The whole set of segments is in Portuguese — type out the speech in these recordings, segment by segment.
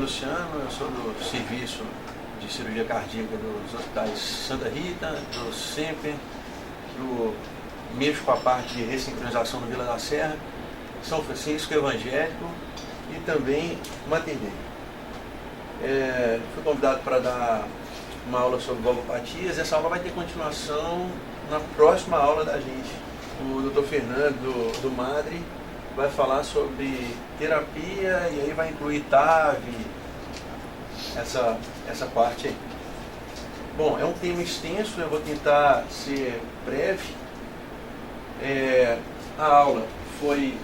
Luciano, eu sou do Serviço de Cirurgia Cardíaca dos Hospitais Santa Rita, do SEMPER, mexo com a parte de ressincronização no Vila da Serra, São Francisco Evangélico e também Mater Dei. Fui convidado para dar uma aula sobre valvopatias. Essa aula vai ter continuação na próxima aula da gente. O Dr. Fernando do Madre vai falar sobre terapia e aí vai incluir TAV, essa parte aí. Bom, é um tema extenso, eu vou tentar ser breve. A aula foi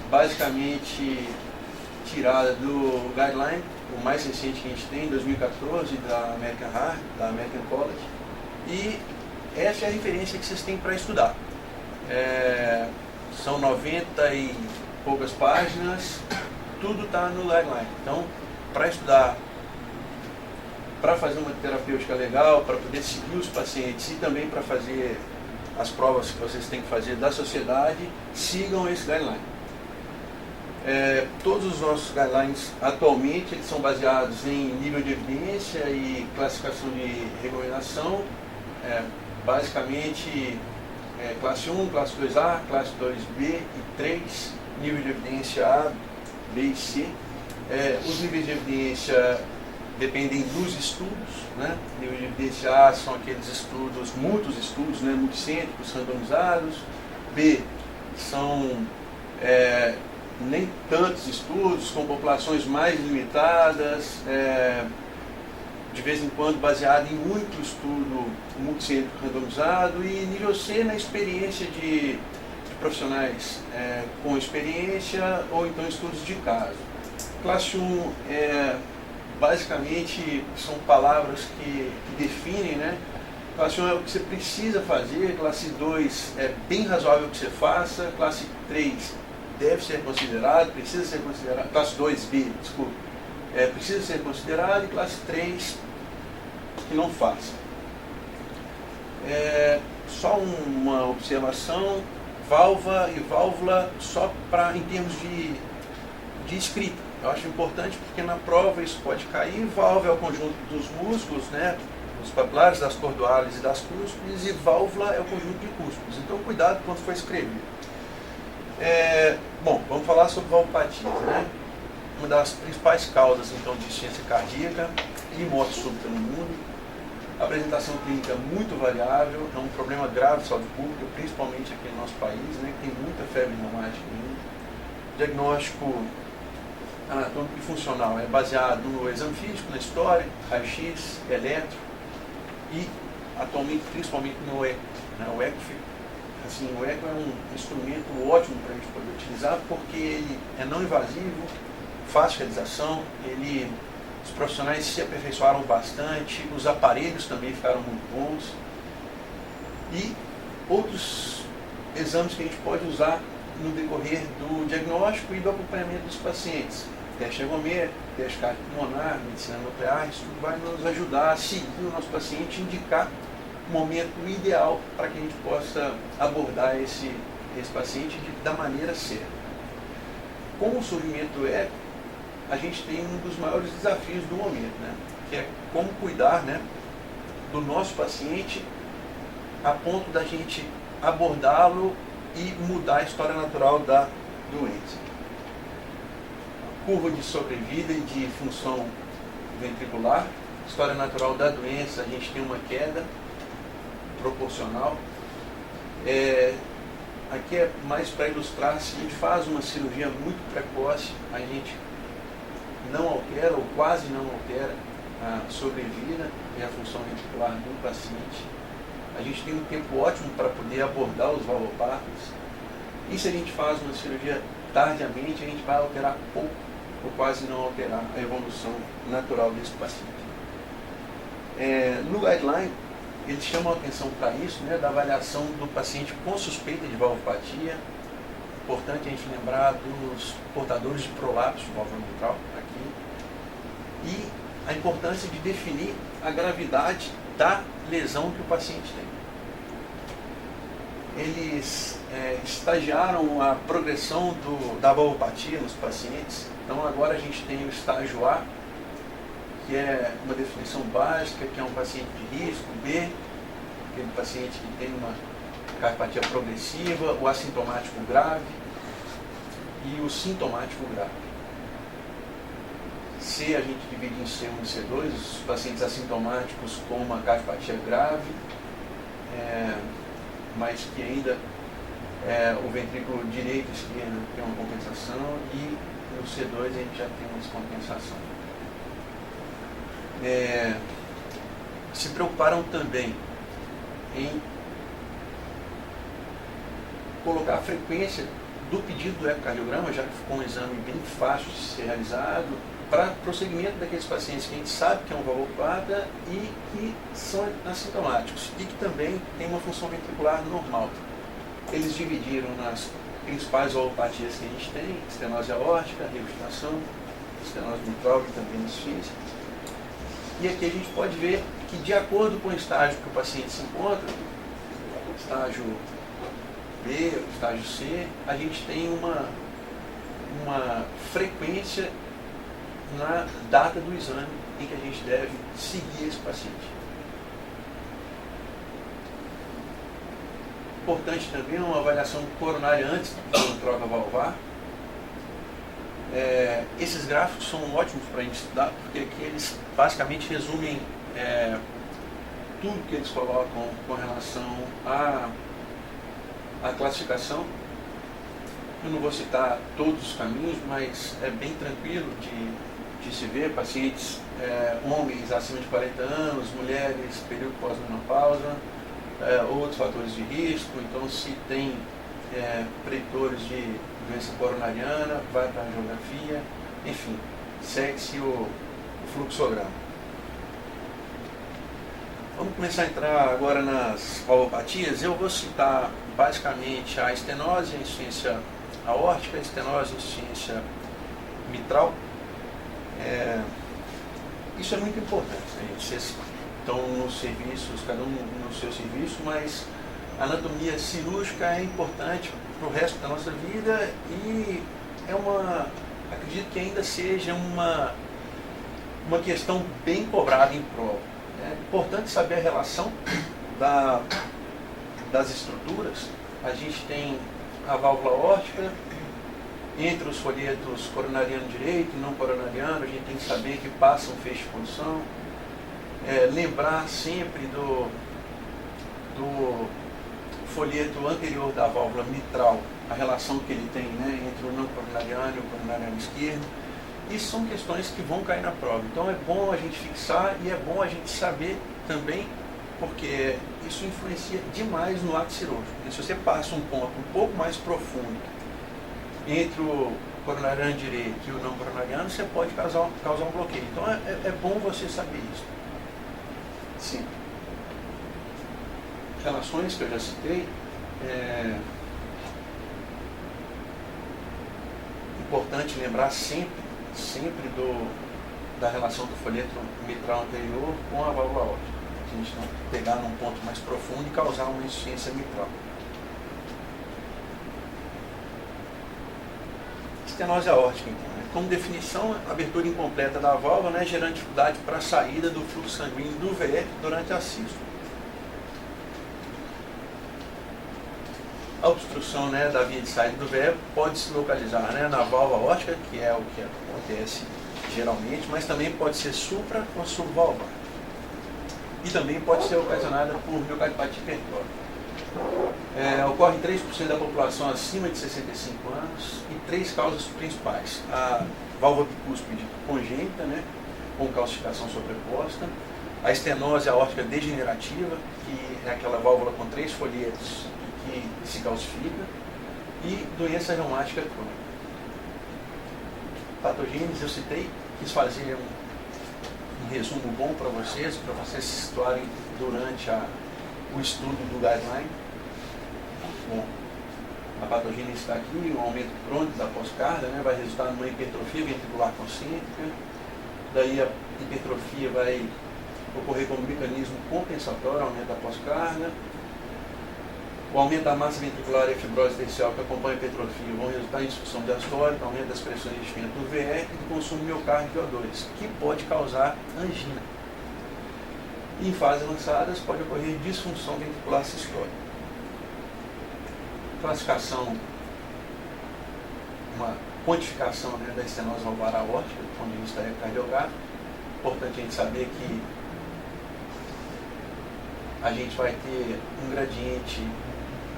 basicamente tirada do guideline, o mais recente que a gente tem, em 2014, da American Heart, da American College, e essa é a referência que vocês têm para estudar. São 90 e poucas páginas, tudo está no guideline. Então, para estudar, para fazer uma terapêutica legal, para poder seguir os pacientes e também para fazer as provas que vocês têm que fazer da sociedade, sigam esse guideline. Todos os nossos guidelines atualmente eles são baseados em nível de evidência e classificação de recomendação, basicamente classe 1, classe 2A, classe 2B e 3, nível de evidência A, B e C. Os níveis de evidência dependem dos estudos, né? Nível de evidência A são aqueles estudos, muitos estudos, né? Multicêntricos, randomizados. B são nem tantos estudos, com populações mais limitadas, de vez em quando baseado em muito estudo multicêntrico randomizado, e nível C na experiência de profissionais com experiência ou então estudos de caso. Classe 1 basicamente são palavras que definem, né? Classe 1 é o que você precisa fazer, classe 2 é bem razoável que você faça, classe 3 deve ser considerado, precisa ser considerado, classe 2B, desculpa, precisa ser considerado, e classe 3 que não faça. Só uma observação, válvula e válvula só em termos de escrita. Eu acho importante porque na prova isso pode cair. Válvula é o conjunto dos músculos, né? Os papilares, das cordoales e das cúspides, e válvula é o conjunto de cúspides. Então cuidado quando for escrever. Bom, vamos falar sobre valvopatias, né? Uma das principais causas então de insuficiência cardíaca e morte súbita no mundo. A apresentação clínica muito variável, é um problema grave de saúde pública, principalmente aqui no nosso país, né? Que tem muita febre reumática ainda. Diagnóstico anatômico e funcional é baseado no exame físico, na história, raio-x, eletro e atualmente principalmente no eco, né? O eco é um instrumento ótimo para a gente poder utilizar porque ele é não invasivo, fácil realização, os profissionais se aperfeiçoaram bastante, os aparelhos também ficaram muito bons, e outros exames que a gente pode usar no decorrer do diagnóstico e do acompanhamento dos pacientes. Teste ergométrico, teste cardiopulmonar, medicina nuclear, isso tudo vai nos ajudar a seguir o nosso paciente e indicar o momento ideal para que a gente possa abordar esse paciente da maneira certa. Com o surgimento do eco, a gente tem um dos maiores desafios do momento, né? Que é como cuidar, né, do nosso paciente a ponto da gente abordá-lo e mudar a história natural da doença. Curva de sobrevida e de função ventricular, história natural da doença, a gente tem uma queda proporcional. Aqui é mais para ilustrar, se a gente faz uma cirurgia muito precoce, a gente não altera ou quase não altera a sobrevida e a função ventricular do paciente. A gente tem um tempo ótimo para poder abordar os valvopatas. E se a gente faz uma cirurgia tardiamente, a gente vai alterar pouco ou quase não alterar a evolução natural desse paciente. No guideline, eles chamam a atenção para isso, né, da avaliação do paciente com suspeita de valvopatia. Importante a gente lembrar dos portadores de prolapso valvular aqui. E a importância de definir a gravidade da lesão que o paciente tem. eles estagiaram a progressão da valvopatia nos pacientes. Então agora a gente tem o estágio A, que é uma definição básica, que é um paciente de risco, B, aquele paciente que tem uma cardiopatia progressiva, o assintomático grave e o sintomático grave. C a gente divide em C1 e C2, os pacientes assintomáticos com uma cardiopatia grave, mas que ainda o ventrículo direito e esquerdo tem uma compensação, e no C2 a gente já tem uma descompensação. Se preocuparam também em colocar a frequência do pedido do ecocardiograma, já que ficou um exame bem fácil de ser realizado, para prosseguimento daqueles pacientes que a gente sabe que é um valvopata e que são assintomáticos e que também tem uma função ventricular normal. Eles dividiram nas principais valvopatias que a gente tem: estenose aórtica, regurgitação, estenose mitral e também insuficiência. E aqui a gente pode ver que, de acordo com o estágio que o paciente se encontra, estágio B, estágio C, a gente tem uma frequência na data do exame em que a gente deve seguir esse paciente. Importante também uma avaliação coronária antes da troca valvar. Esses gráficos são ótimos para a gente estudar, porque aqui eles basicamente resumem tudo que eles colocam com relação à classificação. Eu não vou citar todos os caminhos, mas é bem tranquilo de se ver pacientes, homens acima de 40 anos, mulheres, período pós-menopausa, outros fatores de risco. Então, se tem preditores de doença coronariana, vai para a angiografia, enfim, segue-se o fluxograma. Vamos começar a entrar agora nas valvopatias. Eu vou citar basicamente a estenose, a insuficiência aórtica, a estenose, a insuficiência mitral. Isso é muito importante, né? Vocês estão nos serviços, cada um no seu serviço, mas a anatomia cirúrgica é importante para o resto da nossa vida e acredito que ainda seja uma questão bem cobrada em prova. É importante saber a relação das estruturas. A gente tem a válvula aórtica, entre os folhetos coronariano direito e não coronariano, a gente tem que saber que passa um feixe de condução. Lembrar sempre do folheto anterior da válvula mitral, a relação que ele tem, né, entre o não coronariano e o coronariano esquerdo. Isso são questões que vão cair na prova. Então é bom a gente fixar e é bom a gente saber também, porque isso influencia demais no ato cirúrgico. E se você passa um ponto um pouco mais profundo entre o coronariano direito e o não coronariano, você pode causar um bloqueio. Então é bom você saber isso. Sim. Relações que eu já citei. Importante lembrar sempre da relação do folheto mitral anterior com a válvula aórtica. A gente não pegar num ponto mais profundo e causar uma insuficiência mitral. Estenose aórtica, então, né? Como definição, abertura incompleta da válvula, né, gerando dificuldade para a saída do fluxo sanguíneo do VF durante a sístole. A obstrução, né, da via de saída do VF pode se localizar, né, na válvula aórtica, que é o que acontece geralmente, mas também pode ser supra ou subvalvar. E também pode ser ocasionada por miocardiopatia hipertrófica. Ocorre em 3% da população acima de 65 anos e 3 causas principais: a válvula bicúspide congênita, né, com calcificação sobreposta, a estenose aórtica degenerativa, que é aquela válvula com 3 folhetos que se calcifica, e doença reumática crônica. Patogênese eu citei, quis fazer um resumo bom para vocês se situarem durante o estudo do guideline. Bom, a patogênese está aqui, o aumento crônico da pós-carga, né, vai resultar numa hipertrofia ventricular concêntrica. Daí a hipertrofia vai ocorrer como mecanismo compensatório, aumento da pós-carga. O aumento da massa ventricular e a fibrose intersticial que acompanha a hipertrofia vão resultar em disfunção diastólica, aumento das pressões de enchimento do VE e do consumo de miocárdio de O2, que pode causar angina. E em fases avançadas pode ocorrer disfunção ventricular sistólica. Classificação, uma quantificação, né, da estenose valvar aórtica do ponto de vista ecocardiográfico. Importante a gente saber que a gente vai ter um gradiente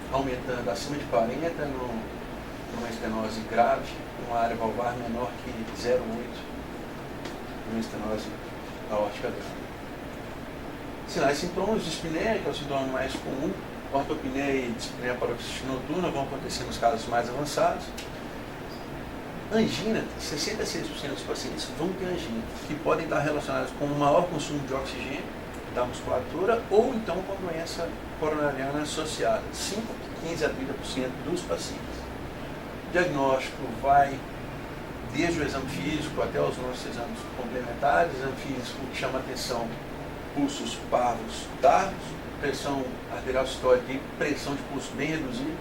aumentando acima de 40 numa estenose grave, numa área valvar menor que 0,8 numa estenose aórtica grave. Sinais e sintomas: dispneia, que é o sintoma mais comum. Ortopneia e dispneia paroxística noturna vão acontecer nos casos mais avançados. Angina, 66% dos pacientes vão ter angina, que podem estar relacionadas com um maior consumo de oxigênio da musculatura ou então com doença coronariana associada, 15 a 30% dos pacientes. O diagnóstico vai desde o exame físico até os nossos exames complementares. Exame físico que chama atenção: pulsos parvos tardos, pressão arterial sistólica e pressão de pulso bem reduzida,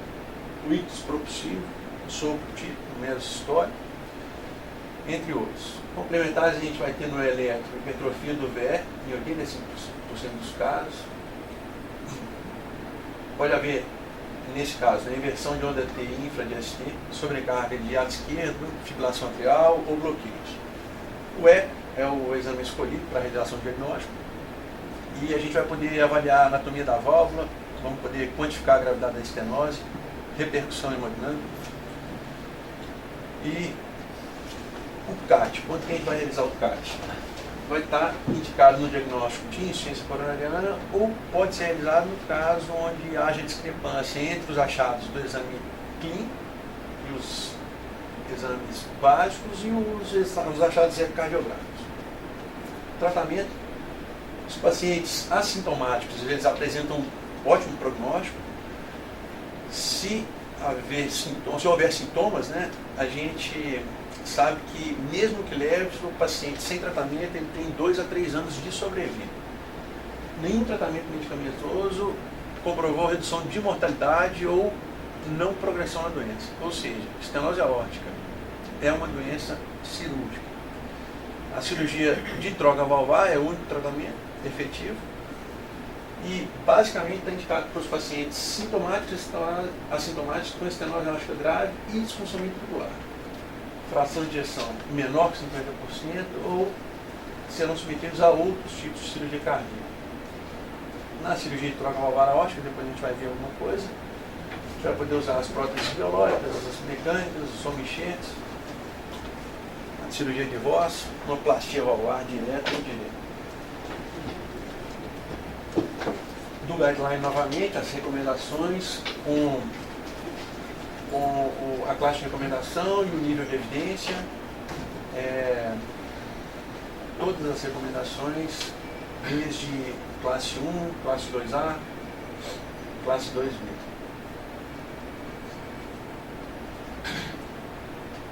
o ictus propulsivo, o sopro típico, mero sistólico, entre outros. Complementares a gente vai ter no eletro hipertrofia do VE em 85% dos casos. Pode haver, nesse caso, inversão de onda T e infra de ST, sobrecarga de lado esquerdo, fibrilação atrial ou bloqueios. O E é o exame escolhido para a realização do diagnóstico. E a gente vai poder avaliar a anatomia da válvula, vamos poder quantificar a gravidade da estenose, repercussão hemodinâmica. E o CAT, quando que a gente vai realizar o CAT? Vai estar indicado no diagnóstico de insuficiência coronariana ou pode ser realizado no caso onde haja discrepância entre os achados do exame clínico e os exames básicos e os achados ecocardiográficos. Tratamento: os pacientes assintomáticos, eles apresentam um ótimo prognóstico. Se houver sintomas, né, a gente sabe que mesmo que leves, o paciente sem tratamento ele tem 2 a 3 anos de sobrevida. Nenhum tratamento medicamentoso comprovou redução de mortalidade ou não progressão da doença. Ou seja, estenose aórtica é uma doença cirúrgica. A cirurgia de troca valvar é o único tratamento efetivo e basicamente está indicado para os pacientes sintomáticos e assintomáticos com estenose aórtica grave e disfunção ventricular. Fração de ejeção menor que 50% ou serão submetidos a outros tipos de cirurgia cardíaca. Na cirurgia de troca valvar aórtica, depois a gente vai ver alguma coisa, a gente vai poder usar as próteses biológicas, as mecânicas, os somichetes, a cirurgia de voz, uma plastia valvar direta ou indireta. Do guideline novamente, as recomendações com a classe de recomendação e o nível de evidência, todas as recomendações, desde classe 1, classe 2A, classe 2B.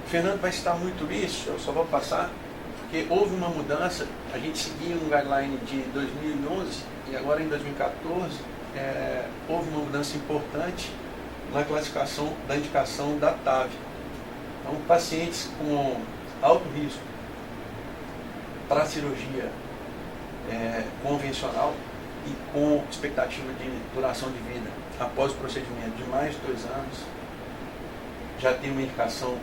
Fernando vai citar muito isso, eu só vou passar, porque houve uma mudança. A gente seguia um guideline de 2011 e agora em 2014 houve uma mudança importante na classificação da indicação da TAV. Então, pacientes com alto risco para cirurgia convencional e com expectativa de duração de vida após o procedimento de mais de 2 anos, já tem uma indicação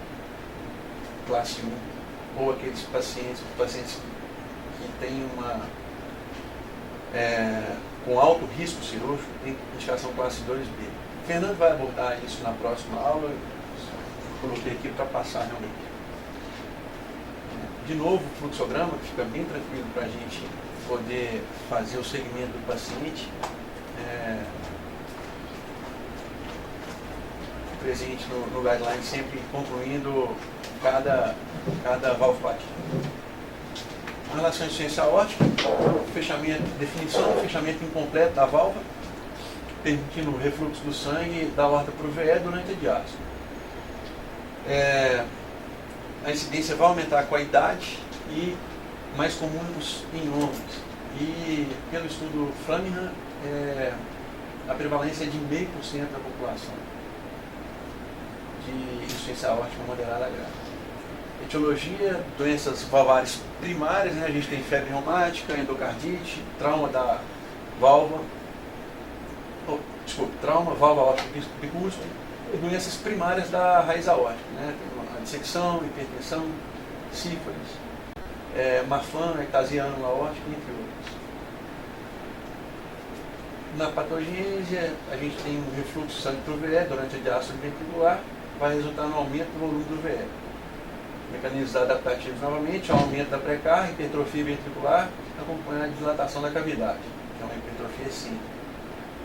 classe 1, ou aqueles pacientes que têm com alto risco cirúrgico, tem indicação classe 2B. Fernando vai abordar isso na próxima aula, eu coloquei aqui para passar realmente. De novo, o fluxograma, que fica bem tranquilo para a gente poder fazer o segmento do paciente. Presente no guideline, sempre concluindo cada valvopatia. Em relação à insuficiência aórtica, definição, fechamento incompleto da válvula, permitindo o refluxo do sangue da aorta para o VE durante a diálise. A incidência vai aumentar com a idade e mais comuns em homens. E pelo estudo Framingham, a prevalência é de 0,5% da população de insuficiência aórtica moderada grave. Etiologia, doenças valvares primárias, né? A gente tem febre reumática, endocardite, trauma da válvula, trauma, válvula aórtica bicúspide, e doenças primárias da raiz aórtica, né? A dissecção, hipertensão, sífilis, Marfan, ectasia aórtica, entre outros. Na patogênese, a gente tem um refluxo de sangue para o VE durante a diástole ventricular, vai resultar no aumento do volume do VE. Mecanismos adaptativos novamente, aumento da pré-carga, hipertrofia ventricular, acompanhada de dilatação da cavidade, que é uma hipertrofia excêntrica.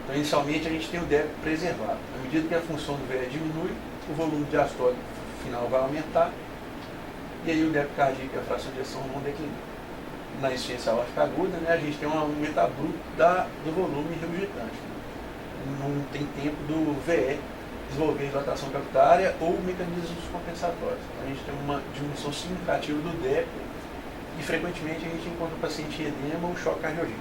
Então, inicialmente, a gente tem o débito preservado. À medida que a função do VE diminui, o volume diastólico final vai aumentar, e aí o débito cardíaco e a fração de ejeção vão declinar. Na insuficiência aórtica aguda, né, a gente tem um aumento abrupto do volume regurgitante. Não tem tempo do VE desenvolver dilatação capitária ou mecanismos compensatórios. Então, a gente tem uma diminuição significativa do débito e frequentemente a gente encontra o paciente em edema ou choque cardiogênico.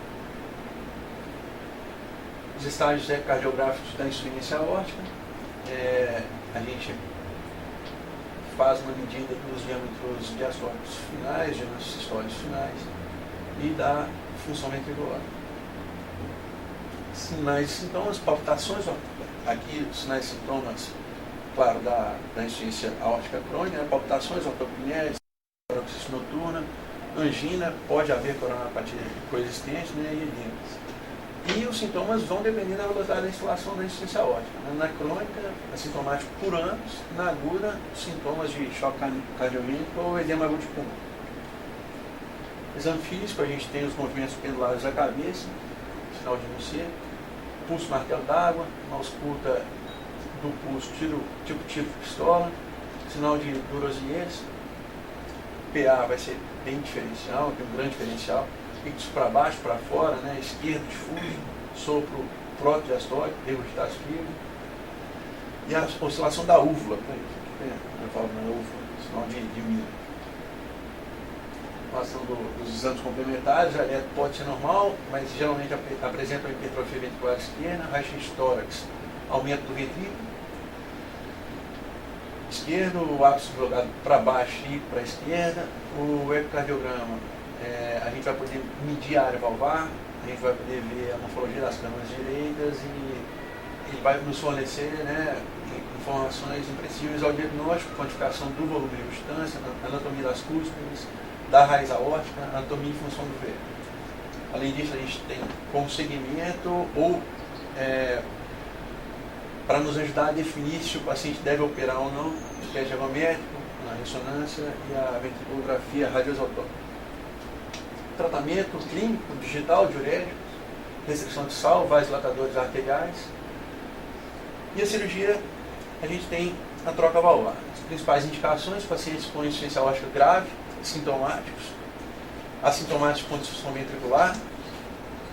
Os estágios ecocardiográficos da insuficiência aórtica, a gente faz uma medida dos diâmetros diastólicos finais, diâmetros sistólicos finais e da função ventricular. Sinais e sintomas, palpitações, aqui os sinais e sintomas, claro, da insuficiência aórtica crônica, né? Palpitações, ortopnea, paroxismo noturna, angina, pode haver coronapatia coexistente, né? E edemas. E os sintomas vão depender da velocidade da instalação da insuficiência aórtica. Na crônica, é sintomático por anos, na aguda, sintomas de choque cardiogênico ou edema agudo de pulmão. Exame físico, a gente tem os movimentos pendulares da cabeça, sinal de Musset, pulso martelo d'água, uma ausculta do pulso tipo pistola, sinal de Durosiers, PA vai ser bem diferencial, tem um grande diferencial, ictus para baixo, para fora, né, esquerdo difuso, sopro protodiastólico, regurgitação livre, e a oscilação da úvula, eu falo na úvula, sinal de milho. Dos exames complementares, pode ser normal, mas geralmente apresenta uma hipertrofia ventricular esquerda, raio-x tórax, aumento do ventrículo esquerdo, o ápice jogado para baixo e para a esquerda, o ecocardiograma, a gente vai poder medir a área valvar, a gente vai poder ver a morfologia das câmaras direitas e ele vai nos fornecer, né, informações imprescindíveis ao diagnóstico, quantificação do volume de regurgitância, anatomia das cúspides, da raiz aórtica, anatomia e função do VE. Além disso, a gente tem como segmento ou para nos ajudar a definir se o paciente deve operar ou não, o teste agométrico, a ressonância e a ventriculografia radioisotôpica. Tratamento clínico, digital, diuréticos, restrição de sal, vasodilatadores arteriais. E a cirurgia, a gente tem a troca valvar. As principais indicações, pacientes com insuficiência aórtica grave, sintomáticos, assintomáticos com disfunção ventricular,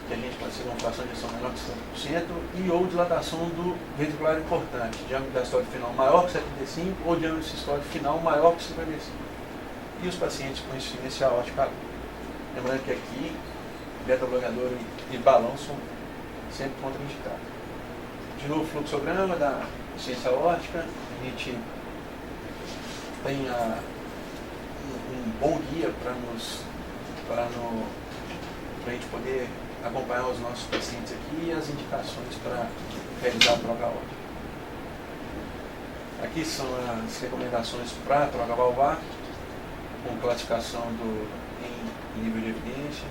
que a gente considera uma fração de ejeção menor que 50%, e ou dilatação do ventricular importante, diâmetro diastólico final maior que 75 ou diâmetro sistólico final maior que 55. E os pacientes com insuficiência aórtica aguda. Lembrando que aqui, beta-bloqueador e balão são sempre contraindicados. De novo, fluxograma da insuficiência aórtica, a gente tem um bom guia para a gente poder acompanhar os nossos pacientes aqui e as indicações para realizar a troca aórtica. Aqui são as recomendações para a troca valvar, com classificação em nível de evidência.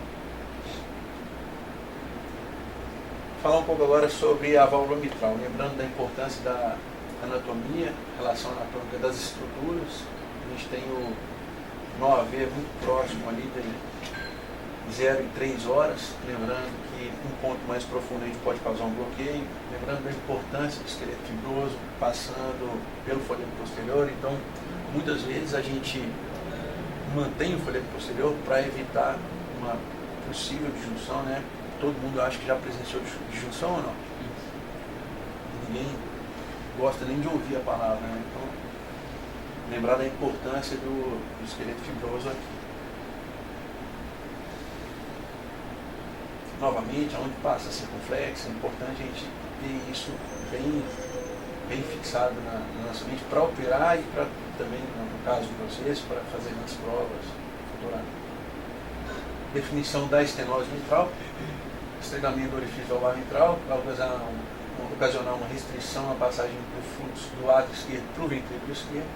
Falar um pouco agora sobre a válvula mitral, lembrando da importância da anatomia, relação anatômica das estruturas. A gente tem o nó AV muito próximo ali de 0 e 3 horas, lembrando que um ponto mais profundo a gente pode causar um bloqueio, lembrando da importância do esqueleto fibroso passando pelo folheto posterior. Então, muitas vezes a gente mantém o folheto posterior para evitar uma possível disjunção, né? Todo mundo acha que já presenciou disjunção ou não? Ninguém gosta nem de ouvir a palavra, né? Então, lembrar da importância do esqueleto fibroso aqui. Novamente, aonde passa a circunflexo, é importante a gente ter isso bem fixado na nossa mente para operar e para também, no caso de vocês, para fazer nas provas futuramente. Definição da estenose mitral. Estreitamento do orifício valvar mitral vai ocasionar uma restrição à passagem do fluxo do átrio esquerdo para o ventrículo esquerdo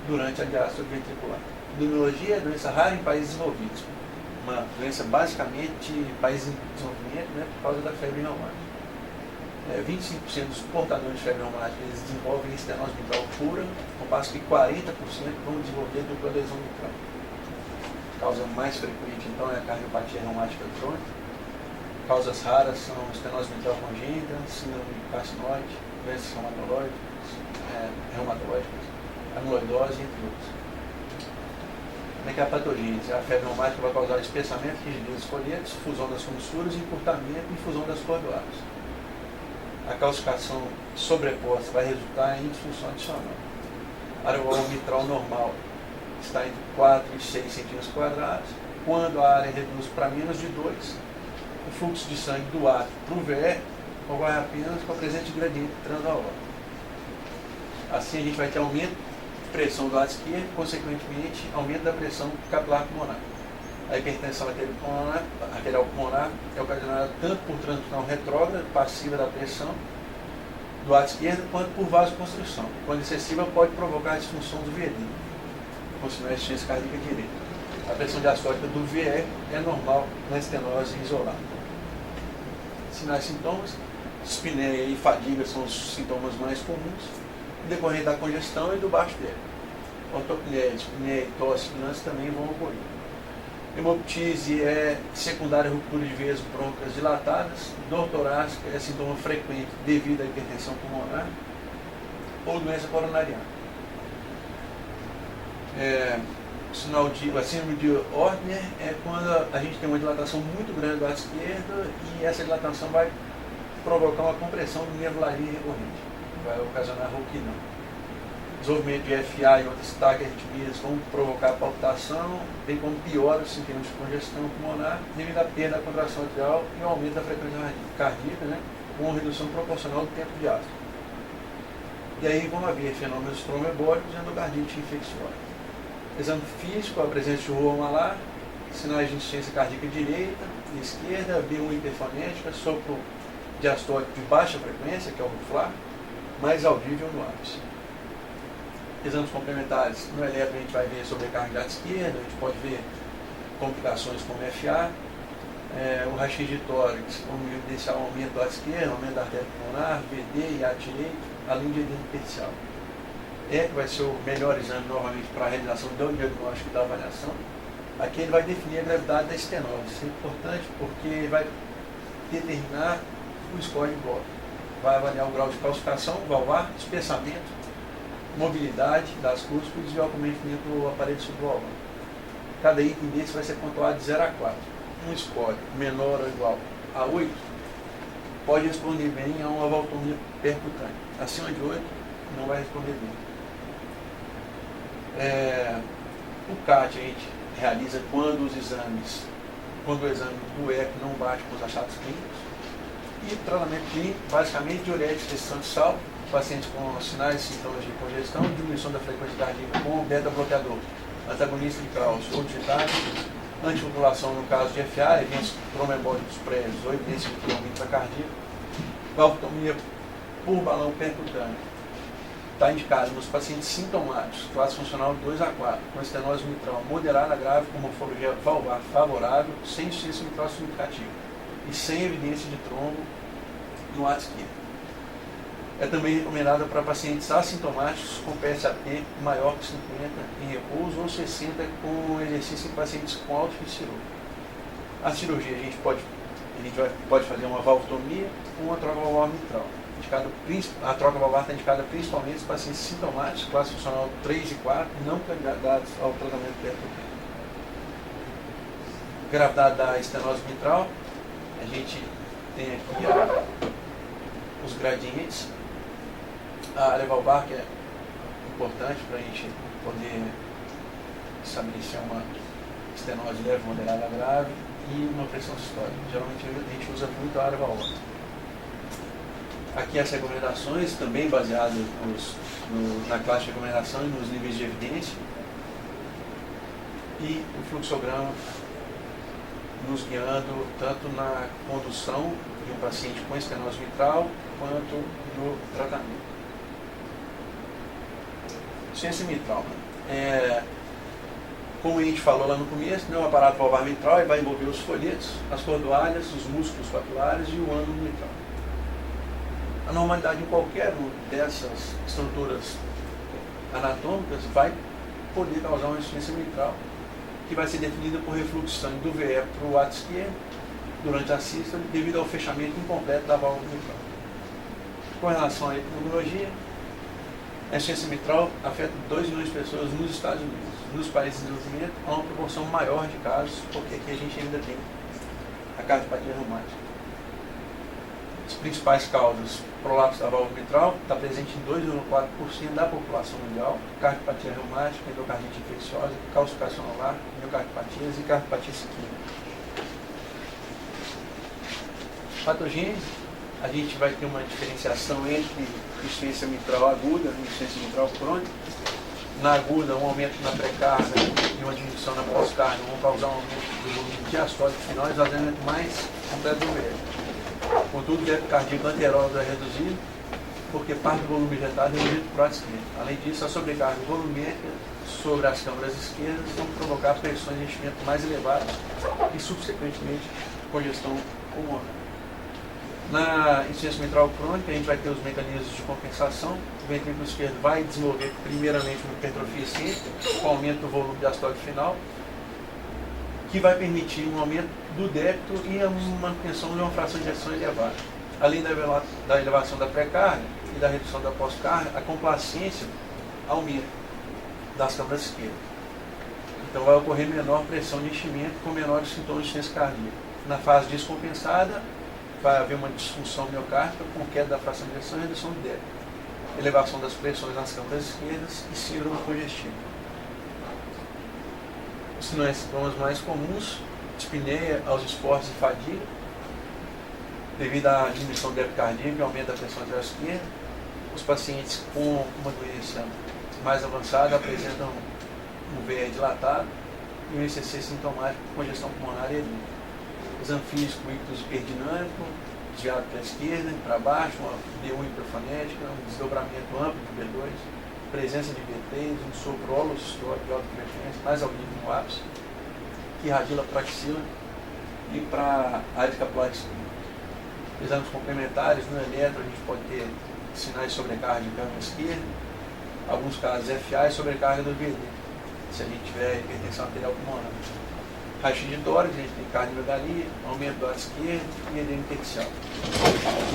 durante a diástole ventricular. Pneumologia é doença rara em países desenvolvidos. Uma doença basicamente em países em desenvolvimento, né, por causa da febre reumática. 25% dos portadores de febre reumática eles desenvolvem estenose mitral pura, ao passo que 40% vão desenvolver dupla lesão mitral. A causa mais frequente então é a cardiopatia reumática crônica. Causas raras são estenose mitral congênita, síndrome carcinoide, doenças reumatológicas, amiloidose, entre outros. Como é que é a patogênese? A febre reumática vai causar espessamento, rigidez dos folhetos, fusão das comissuras, encurtamento e fusão das cordoárias. A calcificação sobreposta vai resultar em disfunção adicional. A área mitral normal está entre 4 e 6 centímetros quadrados. Quando a área reduz para menos de 2, o fluxo de sangue do átrio para o VE ocorre apenas com a presença de gradiente transaórtico. Assim a gente vai ter aumento de pressão do lado esquerdo, consequentemente aumento da pressão capilar pulmonar. A hipertensão arterial pulmonar é ocasionada tanto por transfusão retrógrada, passiva da pressão do lado esquerdo, quanto por vasoconstrição. Quando excessiva, pode provocar a disfunção do VD, com sinal de insuficiência cardíaca direita. A pressão diastólica do VE é normal na estenose isolada. Sinais e sintomas: dispneia e fadiga são os sintomas mais comuns, decorrente da congestão e do baixo débito. Ortopneia, dispneia, tosse e lance também vão ocorrer. Hemoptise é secundária à ruptura de veias brôncas dilatadas. Dor torácica é sintoma frequente devido à hipertensão pulmonar ou doença coronariana. A síndrome de Ordner é quando a gente tem uma dilatação muito grande do lado esquerdo e essa dilatação vai provocar uma compressão do nervo laringe recorrente, vai ocasionar rouquidão. Desenvolvimento de FA e outras taquiarritmias vão provocar palpitação, bem como piora os sintomas de congestão pulmonar devido à perda da contração atrial e ao aumento da frequência cardíaca, né, com redução proporcional do tempo de ácido. E aí vão haver fenômenos tromboembólicos e endocardite infecciosa. Exame físico, a presença de rua malar, sinais de insuficiência cardíaca direita e esquerda, B1 hiperfonética, sopro diastólico de baixa frequência, que é o RUFLAR, mais audível no ápice. Exames complementares, no eletro a gente vai ver sobrecarga de lado esquerdo, a gente pode ver complicações como FA, o raio-x de tórax, vamos evidenciar o aumento do lado esquerdo, aumento da artéria pulmonar, VD e A direito, além de edema intersticial. Que vai ser o melhor exame novamente para a realização do diagnóstico e da avaliação. Aqui ele vai definir a gravidade da estenose. Isso é importante porque vai determinar o score de bloco. Vai avaliar o grau de calcificação valvar, espessamento, mobilidade das cúspides e o acometimento do aparelho subvalvar. Cada item desse vai ser pontuado de 0 a 4. Um score menor ou igual a 8 pode responder bem a uma valvulomia percutânea. Acima de 8 não vai responder bem. O CAT a gente realiza quando o exame do eco não bate com os achados clínicos. E o tratamento clínico, basicamente, diuréticos, restrição de sal, pacientes com sinais e sintomas de congestão, diminuição da frequência cardíaca com beta-bloqueador, antagonista de cálcio ou digitário, anticoagulação no caso de FA, eventos tromboembólicos prévios ou evidência de aumento cardíaco, valvulotomia por balão percutâneo. Está indicado nos pacientes sintomáticos, classe funcional 2 a 4, com estenose mitral moderada grave, com morfologia valvar favorável, sem insuficiência mitral significativa e sem evidência de trombo no lado esquerdo. É também recomendada para pacientes assintomáticos com PSAP maior que 50 em repouso ou 60 com exercício em pacientes com alto risco cirúrgico. A cirurgia a gente pode fazer uma valvulotomia ou uma troca valvar mitral. A troca valvar está indicada principalmente nos pacientes sintomáticos, classe funcional 3 e 4, não candidatos ao tratamento percutâneo. Gravidade da estenose mitral, a gente tem aqui os gradientes, a área valvar, que é importante para a gente poder estabelecer uma estenose leve, moderada, grave e uma pressão sistólica. Geralmente a gente usa muito a área valvar. Aqui as recomendações, também baseadas na classe de recomendação e nos níveis de evidência. E o fluxograma nos guiando tanto na condução de um paciente com estenose mitral quanto no tratamento. Insuficiência mitral. Como a gente falou lá no começo, o aparato valvar mitral vai envolver os folhetos, as cordoalhas, os músculos papulares e o ânulo mitral. A normalidade em qualquer uma dessas estruturas anatômicas vai poder causar uma insuficiência mitral, que vai ser definida por refluxo de sangue do VE para o ato esquerdo durante a sístole, devido ao fechamento incompleto da válvula mitral. Com relação à epidemiologia, a insuficiência mitral afeta 2 milhões de pessoas nos Estados Unidos. Nos países em desenvolvimento, há uma proporção maior de casos, porque aqui a gente ainda tem a cardiopatia reumática. As principais causas: prolapso da válvula mitral, está presente em 2,4% da população mundial, cardiopatia reumática, endocardite infecciosa, calcificação anular, miocardiopatias e cardiopatia isquêmica. Patogênese, a gente vai ter uma diferenciação entre insuficiência mitral aguda e insuficiência mitral crônica. Na aguda, um aumento na pré-carga e uma diminuição na pós-carga vão causar um aumento do volume diastólico final e esvaziamento mais completo do VE. Contudo, o débito cardíaco anterógrado é reduzido, porque parte do volume injetado é reduzido para o lado esquerdo. Além disso, a sobrecarga volumétrica sobre as câmaras esquerdas vão provocar pressões de enchimento mais elevadas e, subsequentemente, congestão pulmonar. Na insuficiência mitral crônica, a gente vai ter os mecanismos de compensação. O ventrículo esquerdo vai desenvolver primeiramente uma hipertrofia excêntrica, com aumento do volume diastólico final, que vai permitir um aumento do débito e a manutenção de uma fração de ejeção elevada. Além da elevação da pré-carga e da redução da pós-carga, a complacência aumenta das câmaras esquerdas. Então vai ocorrer menor pressão de enchimento com menores sintomas de insuficiência cardíaca. Na fase descompensada, vai haver uma disfunção miocárdica com queda da fração de ejeção e redução do débito, elevação das pressões nas câmaras esquerdas e síndrome congestiva. Os sintomas mais comuns: dispneia aos esforços e fadiga, devido à diminuição do débito cardíaco e aumento da pressão arterial esquerda. Os pacientes com uma doença mais avançada apresentam um VE dilatado e um ECC sintomático de congestão pulmonar e edema. Exame físico, ictus hiperdinâmico, desviado para a esquerda, para baixo, uma B1 hiperfonética, um desdobramento amplo de B2, presença de B3, um sopro histórico de alta frequência, mais audível no ápice, que irradia para a axila e para a área escapular esquerda. Exames complementares, no eletro, a gente pode ter sinais de sobrecarga de câmara esquerda, alguns casos FA e sobrecarga do VD, se a gente tiver hipertensão arterial pulmonar. Raio-x de tórax, a gente tem cardiomegalia, aumento do lado esquerdo e edema intersticial.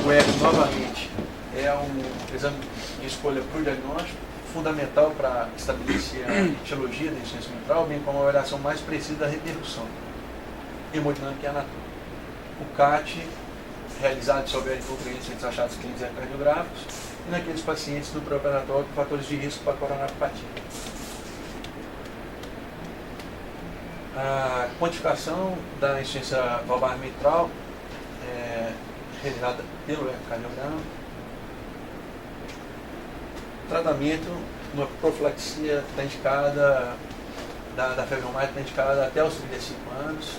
O eco, novamente, é um exame de escolha para o diagnóstico, fundamental para estabelecer a etiologia da insuficiência mitral, bem como a avaliação mais precisa da repercussão hemodinâmica e anatômica. O CAT, realizado se houver incongruência entre os achados clínicos e ecocardiográficos, e naqueles pacientes do pré-operatório com fatores de risco para coronariopatia. A quantificação da insuficiência valvar mitral é realizada pelo ecocardiograma. Tratamento, uma profilaxia está indicada, da febre reumática está indicada até os 35 anos.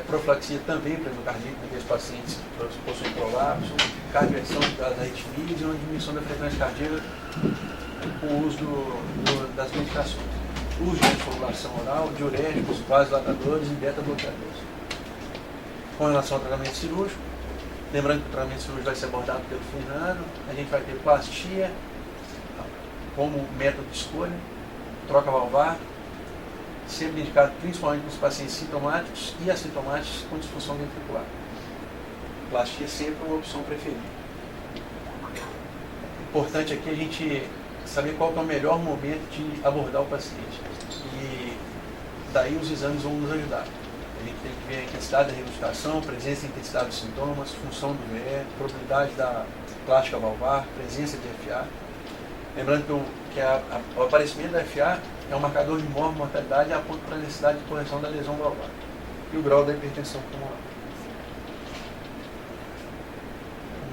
Profilaxia também para endocardite naqueles pacientes que possuem prolapso, cardioversão das arritmias e uma diminuição da frequência cardíaca com o uso das medicações. Uso de formulação oral, diuréticos, vasodilatadores e beta-bloqueadores. Com relação ao tratamento cirúrgico, lembrando que o tratamento cirúrgico vai ser abordado pelo Fernando, a gente vai ter plastia como método de escolha, troca valvar, sempre indicado principalmente nos pacientes sintomáticos e assintomáticos com disfunção ventricular. Plastia sempre é uma opção preferida. Importante aqui a gente saber qual é o melhor momento de abordar o paciente. E daí os exames vão nos ajudar. A gente tem que ver a intensidade da resuscitação, presença e intensidade dos sintomas, função do VE, probabilidade da plástica valvar, presença de FA. Lembrando que o aparecimento da FA é um marcador de mortalidade e aponta para a necessidade de correção da lesão valvar e o grau da hipertensão pulmonar.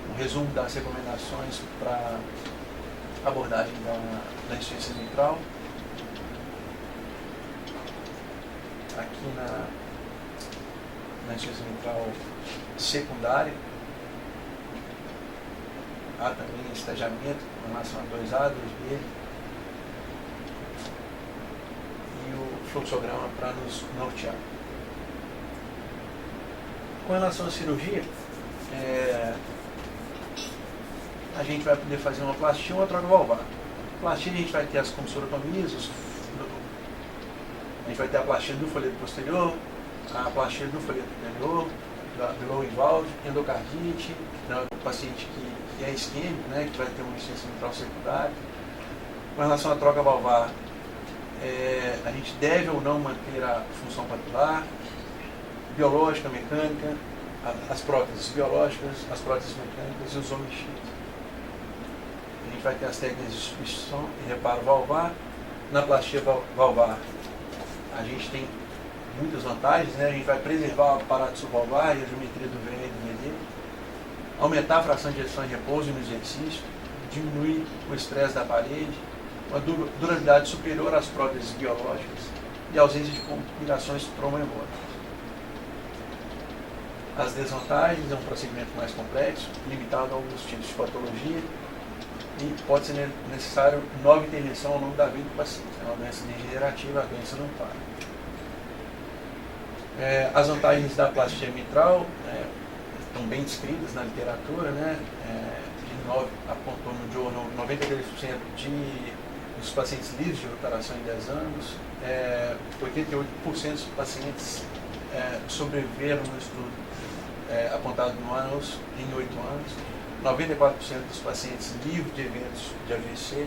Um resumo das recomendações para abordagem da insuficiência mitral. Aqui na insuficiência mitral secundária, há também estejamento com relação a 2A, 2B e o fluxograma para nos nortear. Com relação à cirurgia, a gente vai poder fazer uma plastia ou uma troca valvar. Plastia a gente vai ter as comissurotomias, a gente vai ter a plastia do folheto posterior, a plastia do folheto anterior, do low involved, endocardite, o paciente que é isquêmico, né, que vai ter uma insuficiência mitral secundária. Com relação à troca valvar, a gente deve ou não manter a função papilar, biológica, mecânica, as próteses biológicas, as próteses mecânicas e os omixidos. A gente vai ter as técnicas de substituição e reparo valvar. Na plastia valvar, a gente tem muitas vantagens, né? A gente vai preservar o aparato subvalvar e a geometria do VE e do VD, aumentar a fração de ejeção e repouso no exercício, diminuir o estresse da parede, uma durabilidade superior às próteses biológicas e ausência de complicações traumaembólicas. As desvantagens é um procedimento mais complexo, limitado a alguns tipos de patologia e pode ser necessário nova intervenção ao longo da vida do paciente. É uma doença degenerativa, a doença não para. As vantagens da plastia mitral estão bem descritas na literatura, né? Apontou no journal 93% dos pacientes livres de recuperação em 10 anos, 88% dos pacientes sobreviveram no estudo apontado no ANOS em 8 anos, 94% dos pacientes livres de eventos de AVC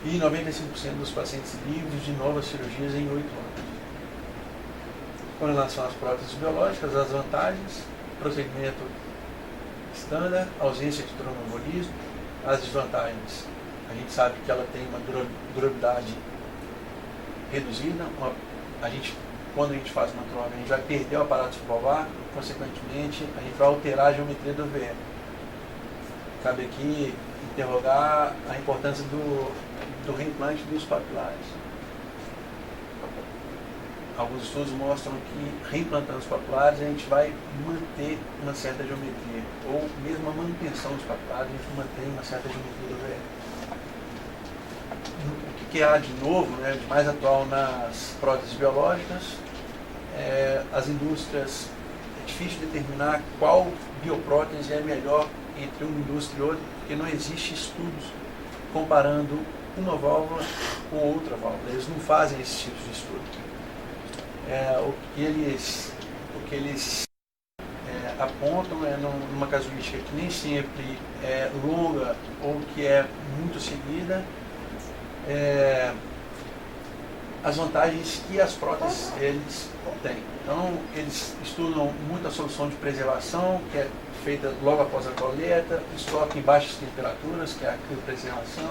e 95% dos pacientes livres de novas cirurgias em 8 anos. Com relação às próteses biológicas, as vantagens: procedimento estándar, ausência de tromboembolismo. As desvantagens: a gente sabe que ela tem uma durabilidade reduzida. Quando a gente faz uma troca, a gente vai perder o aparato subvalvar, consequentemente, a gente vai alterar a geometria do VE. Cabe aqui interrogar a importância do reimplante dos papilares. Alguns estudos mostram que reimplantando os papilares a gente vai manter uma certa geometria, ou mesmo a manutenção dos papilares a gente mantém uma certa geometria do VE. O que há de novo, né, de mais atual nas próteses biológicas, as indústrias, é difícil determinar qual bioprótese é melhor entre uma indústria e outra, porque não existe estudos comparando uma válvula com outra válvula. Eles não fazem esse tipo de estudo. O que eles apontam numa casuística que nem sempre é longa ou que é muito seguida, as vantagens que as próteses eles têm. Então, eles estudam muito a solução de preservação, que é feita logo após a coleta, estoque em baixas temperaturas, que é a criopreservação,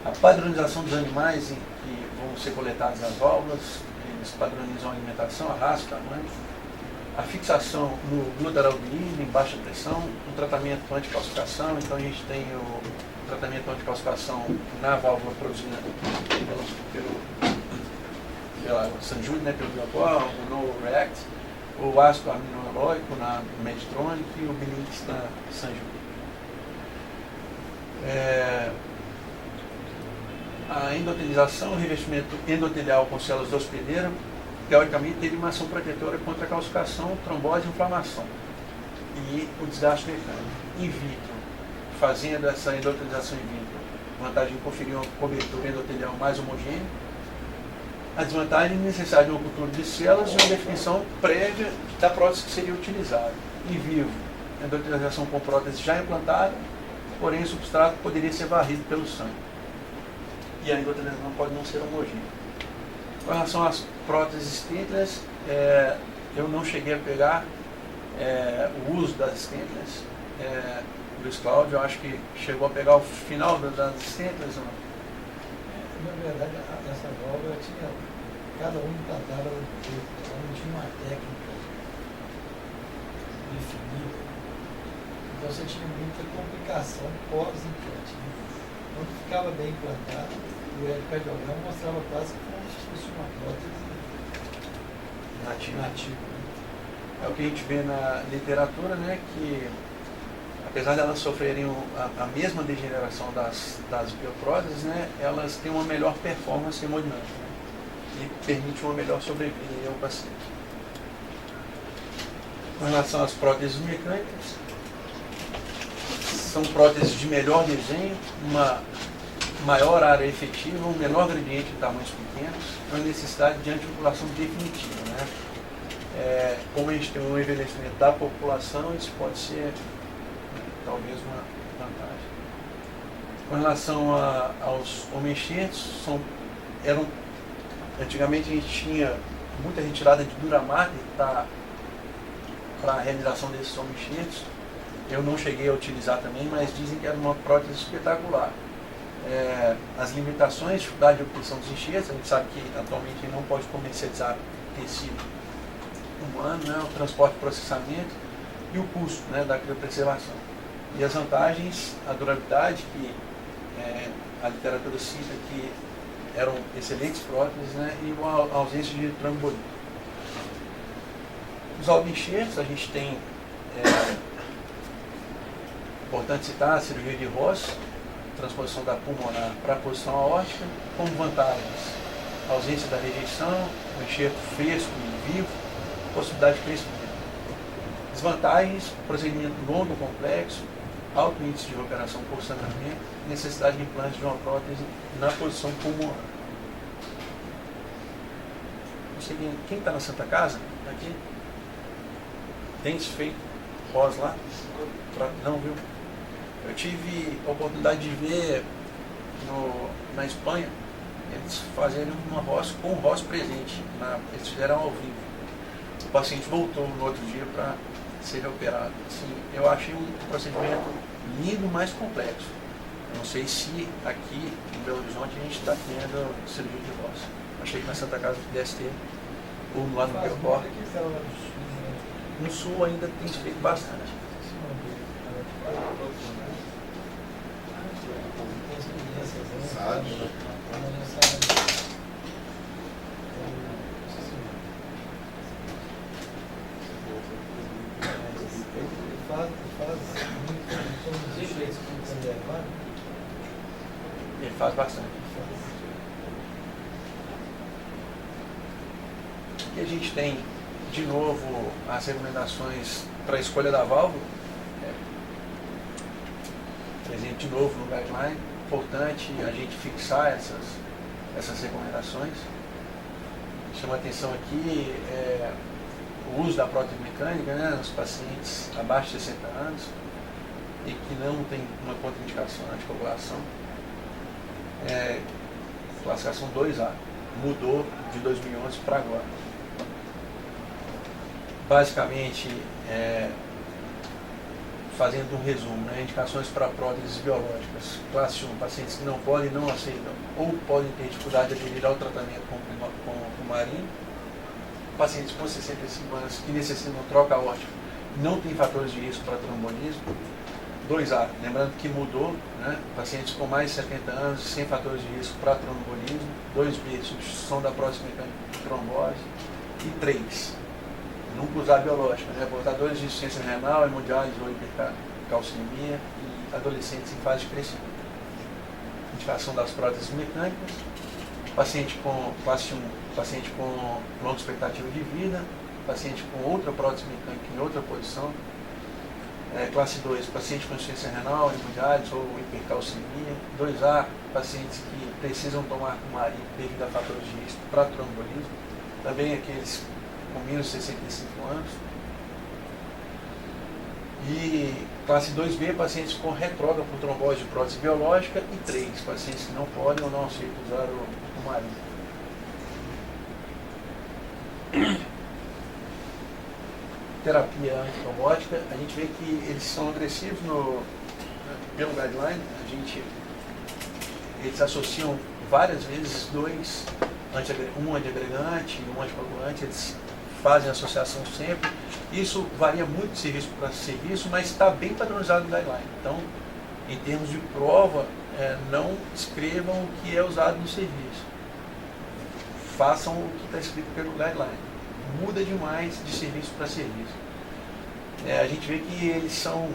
a padronização dos animais que vão ser coletados nas válvulas, eles padronizam a alimentação, a raça, o tamanho, a fixação no glutaraldeído em baixa pressão, um tratamento anticalcificação. Então a gente tem o tratamento anticalcificação na válvula produzida pela Sanjude, né, pelo Biocor, o No-React, o ácido aminoalóico na Medtronic e o Bilinx na Sanjude. A endotelização, o revestimento endotelial com células de hospedeira, teoricamente teria uma ação protetora contra a calcificação, trombose e inflamação e o desgaste mecânico. In vitro, fazendo essa endotelização in vitro, vantagem de conferir uma cobertura endotelial mais homogênea. A desvantagem é necessária de uma cultura de células e uma definição prévia da prótese que seria utilizada. Em vivo, endotelização com prótese já implantada, porém o substrato poderia ser varrido pelo sangue. E a endotelização pode não ser homogênea. Com relação às próteses stateless, eu não cheguei a pegar o uso das stateless. Luiz Cláudio, eu acho que chegou a pegar o final das stateless. Na verdade, essa válvula tinha, cada um implantava de um jeito, cada um tinha uma técnica definida. Então você tinha muita complicação pós-implante. Né? Quando ficava bem implantado, o ecocardiograma mostrava quase como se fosse uma prótese nativa. Né? É o que a gente vê na literatura, né, que apesar de elas sofrerem a mesma degeneração das biopróteses, né, elas têm uma melhor performance hemodinâmica, né, e permite uma melhor sobrevida ao paciente. Com relação às próteses mecânicas, são próteses de melhor desenho, uma maior área efetiva, um menor gradiente de tamanhos pequenos, uma necessidade de anticoagulação definitiva. Né? Como a gente tem um envelhecimento da população, isso pode ser talvez uma vantagem. Com relação aos homem-enxertos, antigamente a gente tinha muita retirada de dura mater para a realização desses homem-enxertos. Eu não cheguei a utilizar também, mas dizem que era uma prótese espetacular. As limitações, dificuldade de obtenção dos enxertos, a gente sabe que atualmente não pode comercializar tecido humano, né, o transporte e processamento e o custo, né, da criopreservação. E as vantagens, a durabilidade, que a literatura cita que eram excelentes próteses, né, e a ausência de trombolismo. Os autoenxertos, a gente tem, importante citar a cirurgia de Ross, transposição da pulmonar para a posição aórtica, como vantagens: a ausência da rejeição, o enxerto fresco e vivo, possibilidade de crescimento. Desvantagens: procedimento longo, complexo, alto índice de operação por sangramento, necessidade de implante de uma prótese na posição pulmonar. Quem está na Santa Casa? Aqui? Tem feito Ross lá? Não, viu? Eu tive a oportunidade de ver na Espanha eles fazerem uma Ross com o Ross presente. Eles fizeram ao vivo. O paciente voltou no outro dia para ser operado. Assim, eu achei um procedimento lindo, mas complexo. Não sei se aqui em Belo Horizonte a gente está tendo cirurgia de Ross. Achei que na Santa Casa pudesse ter, ou lá no Biocor. No sul ainda tem se feito bastante. Ele faz bastante. Aqui a gente tem, de novo, as recomendações para a escolha da válvula. Presente de novo no guideline. Importante a gente fixar essas recomendações. Chama a atenção aqui o uso da prótese mecânica, né, nos pacientes abaixo de 60 anos e que não tem uma contraindicação na anticoagulação. Classificação 2A, mudou de 2011 para agora. Basicamente, fazendo um resumo, né, indicações para próteses biológicas. Classe 1, pacientes que não podem, não aceitam ou podem ter dificuldade de aderir ao tratamento com fumarina. Pacientes com 65 anos que necessitam troca aórtica, não tem fatores de risco para trombolismo. 2A, lembrando que mudou, né, pacientes com mais de 70 anos sem fatores de risco para trombolismo. 2B, substituição da prótese mecânica de trombose. E 3, nunca usar biológica, né, portadores de insuficiência renal, hemodiálise ou hipercalcemia e adolescentes em fase de crescimento. Indicação das próteses mecânicas. Paciente com classe 1, paciente com longa expectativa de vida, paciente com outra prótese mecânica em outra posição. Classe 2, paciente com insuficiência renal, hemodiálise ou hipercalcemia. 2A, pacientes que precisam tomar fumarina devido a fatores de risco para trombolismo. Também aqueles com menos de 65 anos. E classe 2B, pacientes com retrógrado por trombose de prótese biológica. E 3, pacientes que não podem ou não aceitam usar o fumarina. Terapia antitrombótica, a gente vê que eles são agressivos pelo guideline. Eles associam várias vezes um antiagregante e um anticoagulante, eles fazem associação sempre. Isso varia muito de serviço para serviço, mas está bem padronizado no guideline. Então, em termos de prova, não escrevam o que é usado no serviço. Façam o que está escrito pelo guideline. Muda demais de serviço para serviço. A gente vê que eles são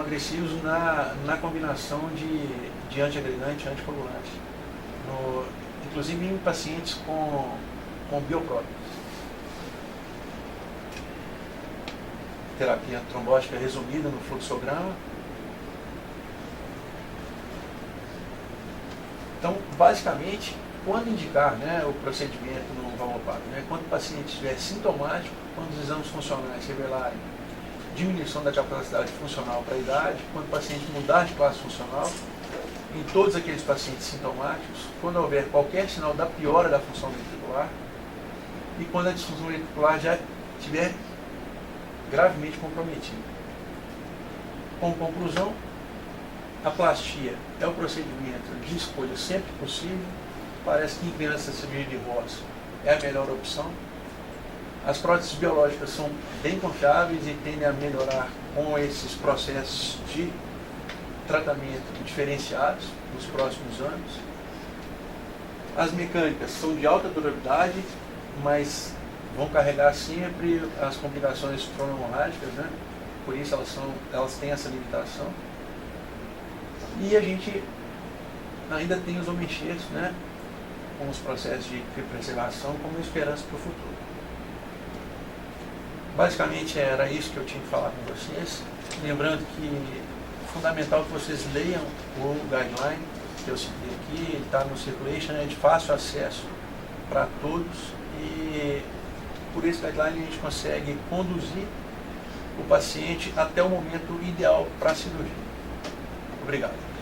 agressivos na combinação de antiagregante e anticoagulante, inclusive em pacientes com biopróteses. Terapia trombótica resumida no fluxograma. Então, basicamente, quando indicar o procedimento no valvopado, quando o paciente estiver sintomático, quando os exames funcionais revelarem diminuição da capacidade funcional para a idade, quando o paciente mudar de classe funcional, em todos aqueles pacientes sintomáticos, quando houver qualquer sinal da piora da função ventricular e quando a disfunção ventricular já estiver gravemente comprometida. Como conclusão, a plastia é o procedimento de escolha sempre possível. Parece que em crianças de Ross é a melhor opção. As próteses biológicas são bem confiáveis e tendem a melhorar com esses processos de tratamento diferenciados nos próximos anos. As mecânicas são de alta durabilidade, mas vão carregar sempre as complicações cronohemorrágicas, por isso elas têm essa limitação. E a gente ainda tem os homencheiros, com os processos de preservação como esperança para o futuro. Basicamente era isso que eu tinha que falar com vocês. Lembrando que é fundamental que vocês leiam o guideline que eu citei aqui, ele está no Circulation, é de fácil acesso para todos e por esse guideline a gente consegue conduzir o paciente até o momento ideal para a cirurgia. Obrigado.